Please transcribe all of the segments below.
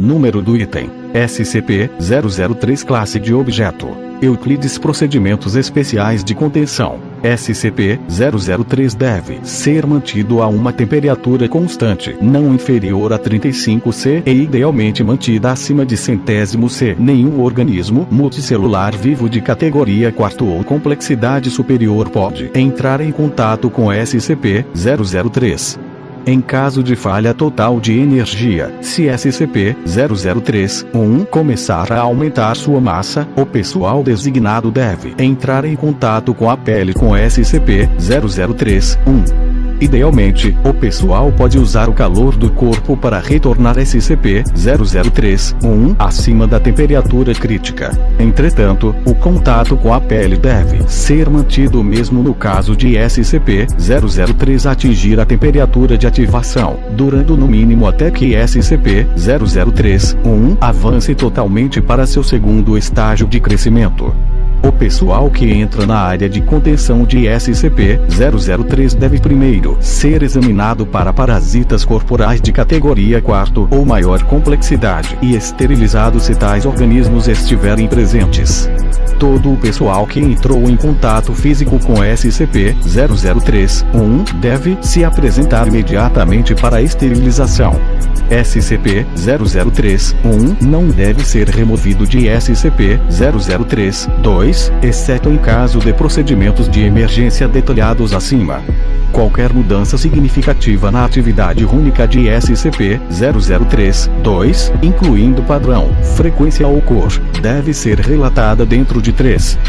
Número do item: SCP-003 Classe de objeto: Euclides. Procedimentos especiais de contenção: SCP-003 deve ser mantido a uma temperatura constante, não inferior a 35 C e idealmente mantida acima de centésimo C. Nenhum organismo multicelular vivo de categoria 4 ou complexidade superior pode entrar em contato com SCP-003. Em caso de falha total de energia, se SCP-003-1 começar a aumentar sua massa, o pessoal designado deve entrar em contato com a pele com SCP-003-1. Idealmente, o pessoal pode usar o calor do corpo para retornar SCP-003-1 acima da temperatura crítica. Entretanto, o contato com a pele deve ser mantido mesmo no caso de SCP-003 atingir a temperatura de ativação, durando no mínimo até que SCP-003-1 avance totalmente para seu segundo estágio de crescimento. O pessoal que entra na área de contenção de SCP-003 deve primeiro ser examinado para parasitas corporais de categoria 4 ou maior complexidade e esterilizado se tais organismos estiverem presentes. Todo o pessoal que entrou em contato físico com SCP-003-1 deve se apresentar imediatamente para a esterilização. SCP-003-1 não deve ser removido de SCP-003-2, exceto em caso de procedimentos de emergência detalhados acima. Qualquer mudança significativa na atividade única de SCP-003-2, incluindo padrão, frequência ou cor, deve ser relatada dentro de 3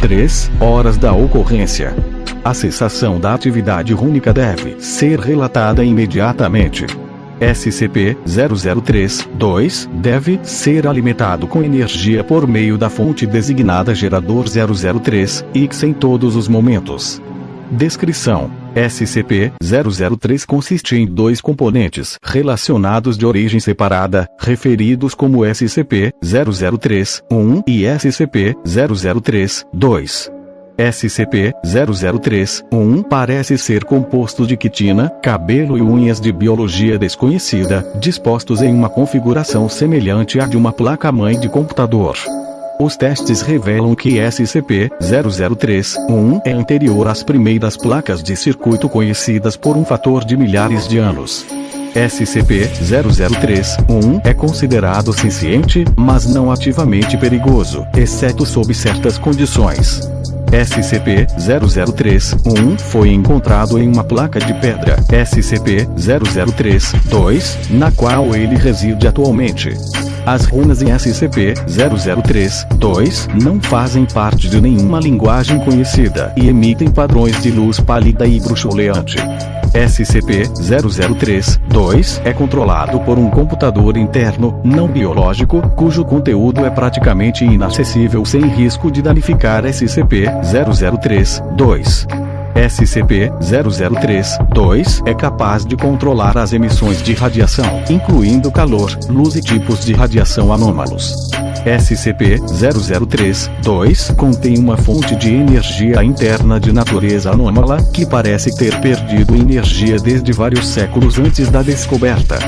horas da ocorrência. A cessação da atividade única deve ser relatada imediatamente. SCP-003-2 deve ser alimentado com energia por meio da fonte designada gerador 003-X em todos os momentos. Descrição: SCP-003 consiste em 2 componentes relacionados de origem separada, referidos como SCP-003-1 e SCP-003-2. SCP-003-1 parece ser composto de quitina, cabelo e unhas de biologia desconhecida, dispostos em uma configuração semelhante à de uma placa-mãe de computador. Os testes revelam que SCP-003-1 é anterior às primeiras placas de circuito conhecidas por um fator de milhares de anos. SCP-003-1 é considerado senciente, mas não ativamente perigoso, exceto sob certas condições. SCP-003-1 foi encontrado em uma placa de pedra SCP-003-2, na qual ele reside atualmente. As runas em SCP-003-2 não fazem parte de nenhuma linguagem conhecida e emitem padrões de luz pálida e bruxuleante. SCP-003-2 é controlado por um computador interno, não biológico, cujo conteúdo é praticamente inacessível sem risco de danificar SCP-003-2. SCP-003-2 é capaz de controlar as emissões de radiação, incluindo calor, luz e tipos de radiação anômalos. SCP-003-2 contém uma fonte de energia interna de natureza anômala, que parece ter perdido energia desde vários séculos antes da descoberta.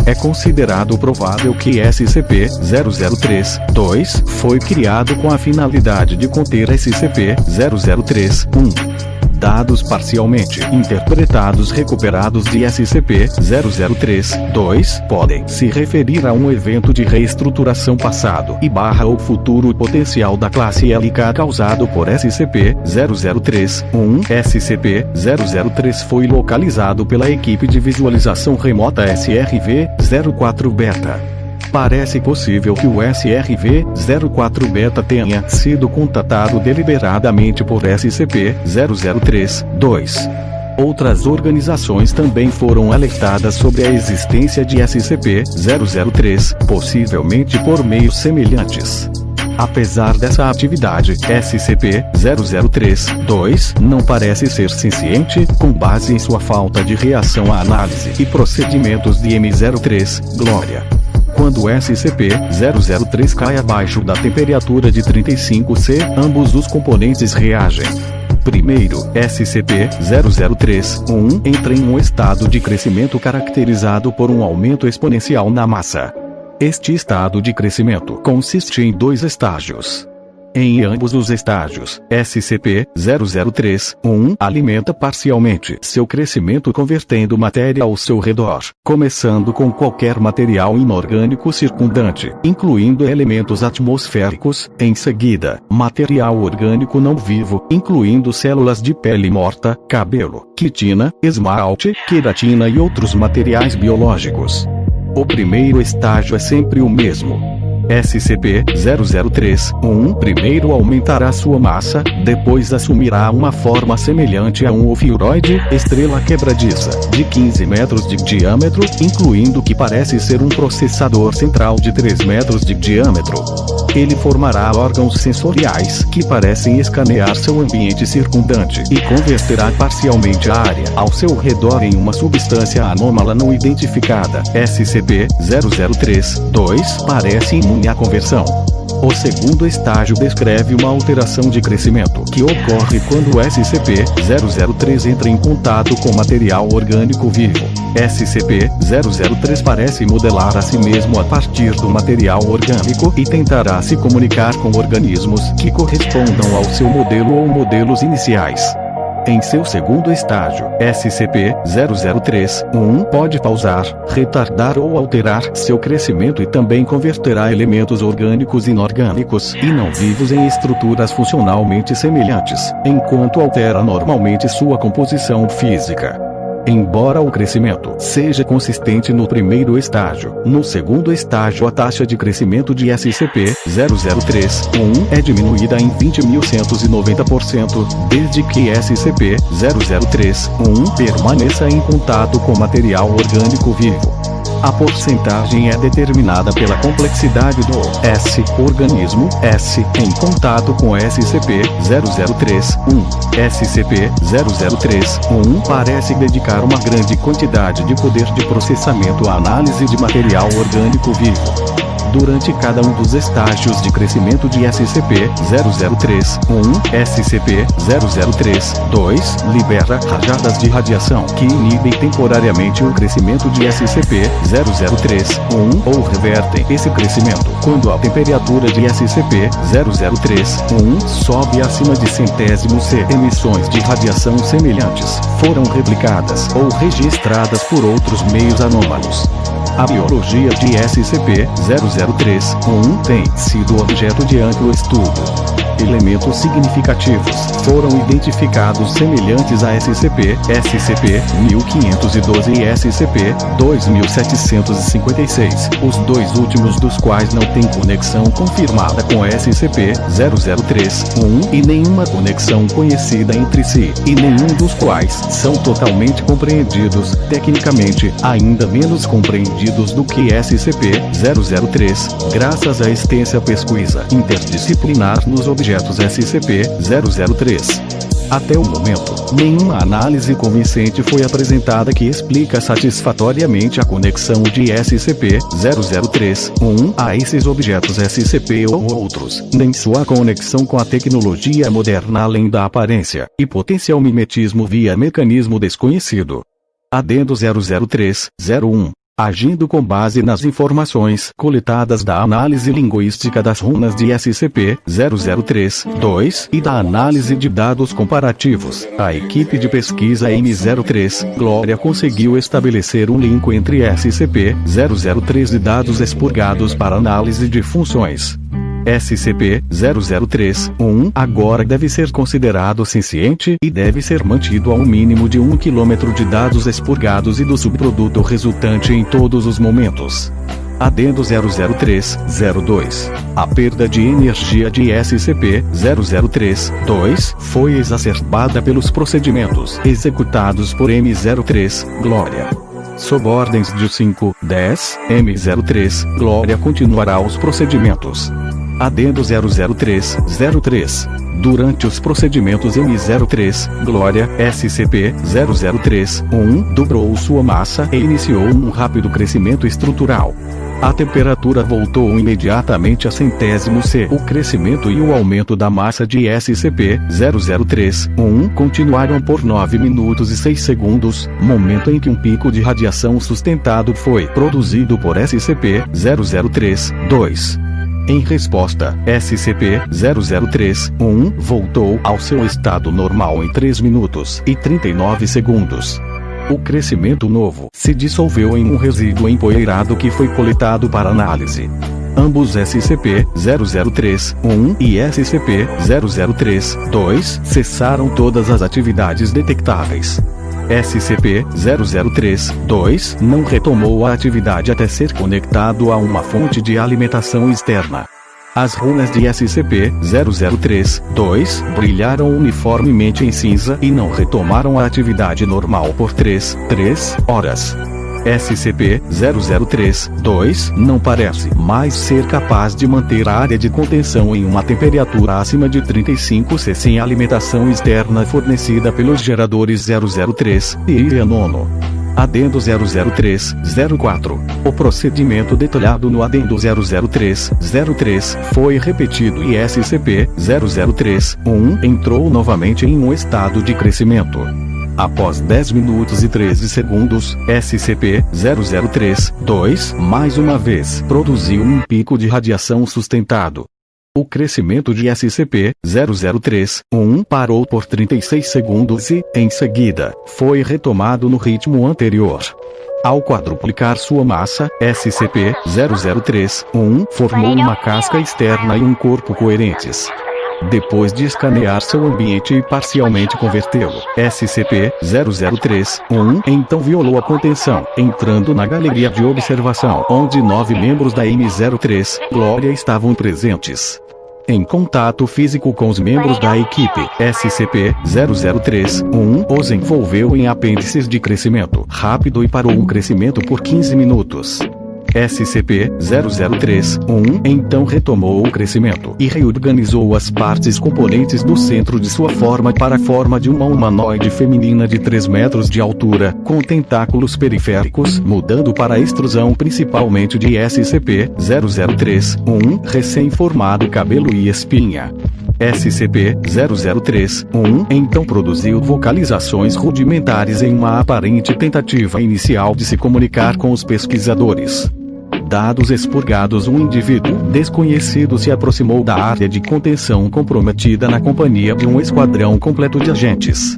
É considerado provável que SCP-003-2 foi criado com a finalidade de conter SCP-003-1. Dados parcialmente interpretados recuperados de SCP-003-2 podem se referir a um evento de reestruturação passado e ou futuro potencial da classe LK causado por SCP-003-1. SCP-003 foi localizado pela equipe de visualização remota SRV-04 Beta. Parece possível que o SRV-04 Beta tenha sido contatado deliberadamente por SCP-003-2. Outras organizações também foram alertadas sobre a existência de SCP-003, possivelmente por meios semelhantes. Apesar dessa atividade, SCP-003-2 não parece ser senciente, com base em sua falta de reação à análise e procedimentos de M03, Glória. Quando SCP-003 cai abaixo da temperatura de 35 C, ambos os componentes reagem. Primeiro, SCP-003-1 entra em um estado de crescimento caracterizado por um aumento exponencial na massa. Este estado de crescimento consiste em 2 estágios. Em ambos os estágios, SCP-003-1 alimenta parcialmente seu crescimento convertendo matéria ao seu redor, começando com qualquer material inorgânico circundante, incluindo elementos atmosféricos, em seguida, material orgânico não vivo, incluindo células de pele morta, cabelo, quitina, esmalte, queratina e outros materiais biológicos. O primeiro estágio é sempre o mesmo. SCP-003-1 primeiro aumentará sua massa, depois assumirá uma forma semelhante a um ofiuroide, estrela quebradiça, de 15 metros de diâmetro, incluindo que parece ser um processador central de 3 metros de diâmetro. Ele formará órgãos sensoriais que parecem escanear seu ambiente circundante e converterá parcialmente a área ao seu redor em uma substância anômala não identificada. SCP-003-2 parece imune à conversão. O segundo estágio descreve uma alteração de crescimento que ocorre quando o SCP-003 entra em contato com material orgânico vivo. SCP-003 parece modelar a si mesmo a partir do material orgânico e tentará se comunicar com organismos que correspondam ao seu modelo ou modelos iniciais. Em seu segundo estágio, SCP-003-1 pode pausar, retardar ou alterar seu crescimento e também converterá elementos orgânicos inorgânicos e não vivos em estruturas funcionalmente semelhantes, enquanto altera normalmente sua composição física. Embora o crescimento seja consistente no primeiro estágio, no segundo estágio a taxa de crescimento de SCP-003-1 é diminuída em 20.190%, desde que SCP-003-1 permaneça em contato com material orgânico vivo. A porcentagem é determinada pela complexidade do organismo S em contato com SCP-003-1. SCP-003-1 parece dedicar uma grande quantidade de poder de processamento à análise de material orgânico vivo. Durante cada um dos estágios de crescimento de SCP-003-1, SCP-003-2 libera rajadas de radiação que inibem temporariamente o crescimento de SCP-003-1 ou revertem esse crescimento quando a temperatura de SCP-003-1 sobe acima de centésimos C. Emissões de radiação semelhantes foram replicadas ou registradas por outros meios anômalos. A biologia de SCP-003-1 tem sido objeto de amplo estudo. Elementos significativos foram identificados semelhantes a SCP-1512 e SCP-2756, os dois últimos dos quais não têm conexão confirmada com SCP-003-1 e nenhuma conexão conhecida entre si, e nenhum dos quais são totalmente compreendidos tecnicamente, ainda menos compreendidos do que SCP-003, graças à extensa pesquisa interdisciplinar nos objetos SCP-003. Até o momento, nenhuma análise convincente foi apresentada que explica satisfatoriamente a conexão de SCP-003-1 a esses objetos SCP ou outros, nem sua conexão com a tecnologia moderna além da aparência e potencial mimetismo via mecanismo desconhecido. Adendo 003-01. Agindo com base nas informações coletadas da análise linguística das runas de SCP-003-2 e da análise de dados comparativos, a equipe de pesquisa M03 Glória conseguiu estabelecer um link entre SCP-003 e dados expurgados para análise de funções. SCP-003-1 agora deve ser considerado senciente e deve ser mantido a um mínimo de 1 km de dados expurgados e do subproduto resultante em todos os momentos. Adendo 003-02. A perda de energia de SCP-003-2 foi exacerbada pelos procedimentos executados por M03 Glória. Sob ordens de 5-10, M03 Glória continuará os procedimentos. Adendo 003-03. Durante os procedimentos M03 Glória, SCP-003-1 dobrou sua massa e iniciou um rápido crescimento estrutural. A temperatura voltou imediatamente a centésimos C. O crescimento e o aumento da massa de SCP-003-1 continuaram por 9 minutos e 6 segundos, momento em que um pico de radiação sustentado foi produzido por SCP-003-2. Em resposta, SCP-003-1 voltou ao seu estado normal em 3 minutos e 39 segundos. O crescimento novo se dissolveu em um resíduo empoeirado que foi coletado para análise. Ambos SCP-003-1 e SCP-003-2 cessaram todas as atividades detectáveis. SCP-003-2 não retomou a atividade até ser conectado a uma fonte de alimentação externa. As runas de SCP-003-2 brilharam uniformemente em cinza e não retomaram a atividade normal por 3 horas. SCP-003-2 não parece mais ser capaz de manter a área de contenção em uma temperatura acima de 35 C sem alimentação externa fornecida pelos geradores 003 e Nono. Adendo 003-04. O procedimento detalhado no Adendo 003-03 foi repetido e SCP-003-1 entrou novamente em um estado de crescimento. Após 10 minutos e 13 segundos, SCP-003-2 mais uma vez produziu um pico de radiação sustentado. O crescimento de SCP-003-1 parou por 36 segundos e, em seguida, foi retomado no ritmo anterior. Ao quadruplicar sua massa, SCP-003-1 formou uma casca externa e um corpo coerentes. Depois de escanear seu ambiente e parcialmente convertê-lo, SCP-003-1 então violou a contenção, entrando na galeria de observação, onde 9 membros da M03 Glória estavam presentes. Em contato físico com os membros da equipe, SCP-003-1 os envolveu em apêndices de crescimento rápido e parou o crescimento por 15 minutos. SCP-003-1 então retomou o crescimento e reorganizou as partes componentes do centro de sua forma para a forma de uma humanoide feminina de 3 metros de altura, com tentáculos periféricos, mudando para a extrusão principalmente de SCP-003-1 recém-formado cabelo e espinha. SCP-003-1 então produziu vocalizações rudimentares em uma aparente tentativa inicial de se comunicar com os pesquisadores. Dados expurgados, um indivíduo desconhecido se aproximou da área de contenção comprometida na companhia de um esquadrão completo de agentes.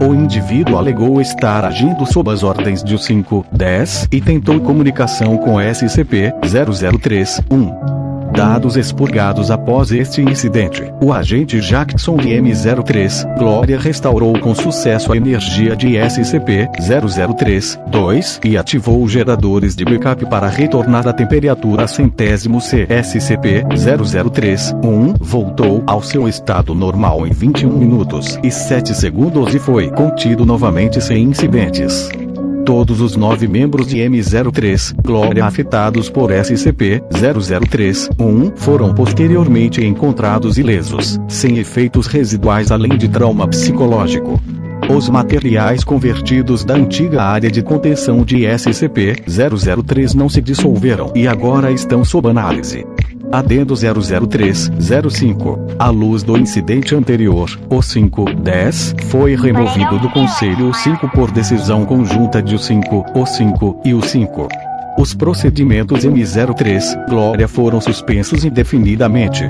O indivíduo alegou estar agindo sob as ordens de 5-10 e tentou comunicação com SCP-003-1. Dados expurgados após este incidente, o agente Jackson de M03 Glória restaurou com sucesso a energia de SCP-003-2 e ativou os geradores de backup para retornar à temperatura a centésimos C. SCP-003-1 voltou ao seu estado normal em 21 minutos e 7 segundos e foi contido novamente sem incidentes. Todos os 9 membros de M03 Glória afetados por SCP-003-1 foram posteriormente encontrados ilesos, sem efeitos residuais além de trauma psicológico. Os materiais convertidos da antiga área de contenção de SCP-003 não se dissolveram e agora estão sob análise. Adendo 003-05. À luz do incidente anterior, o 5-10 foi removido do Conselho 5 por decisão conjunta de o 5 e o 5. Os procedimentos M03 Glória foram suspensos indefinidamente.